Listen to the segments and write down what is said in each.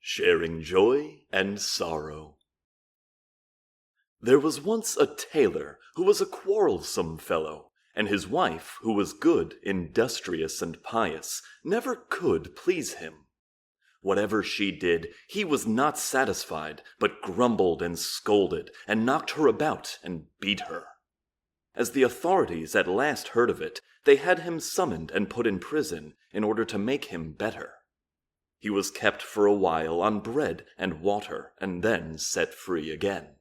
Sharing Joy and Sorrow. There was once a tailor who was a quarrelsome fellow, and his wife, who was good, industrious, and pious, never could please him. Whatever she did, he was not satisfied, but grumbled and scolded, and knocked her about and beat her. As the authorities at last heard of it, they had him summoned and put in prison in order to make him better. He was kept for a while on bread and water, and then set free again.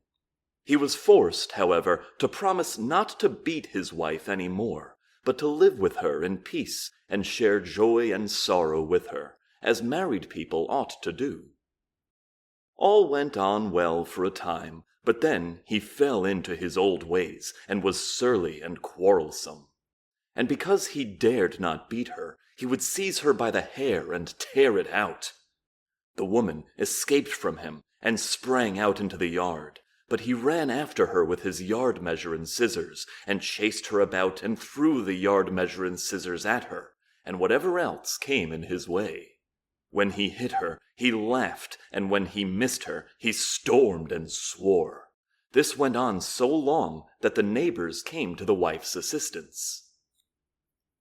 He was forced, however, to promise not to beat his wife any more, but to live with her in peace and share joy and sorrow with her, as married people ought to do. All went on well for a time, but then he fell into his old ways, and was surly and quarrelsome. And because he dared not beat her, he would seize her by the hair and tear it out. The woman escaped from him and sprang out into the yard, but he ran after her with his yard measure and scissors, and chased her about and threw the yard measure and scissors at her, and whatever else came in his way. When he hit her, he laughed, and when he missed her, he stormed and swore. This went on so long that the neighbors came to the wife's assistance.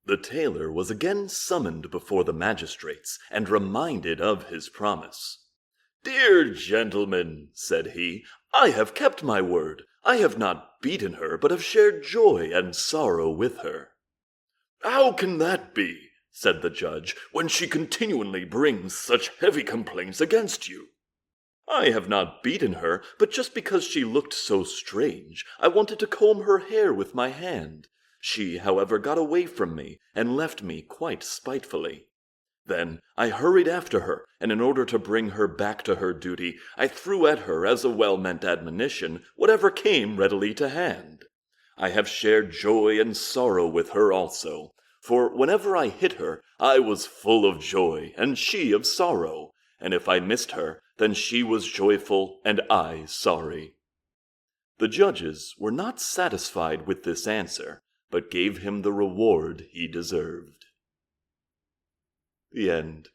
The tailor was again summoned before the magistrates, and reminded of his promise. "Dear gentlemen," said he, "I have kept my word. I have not beaten her, but have shared joy and sorrow with her." "How can that be," said the judge, "when she continually brings such heavy complaints against you?" "I have not beaten her, but just because she looked so strange, I wanted to comb her hair with my hand. She, however, got away from me, and left me quite spitefully. Then I hurried after her, and in order to bring her back to her duty, I threw at her, as a well-meant admonition, whatever came readily to hand. I have shared joy and sorrow with her also, for whenever I hit her, I was full of joy, and she of sorrow, and if I missed her, then she was joyful, and I sorry." The judges were not satisfied with this answer, but gave him the reward he deserved. The end.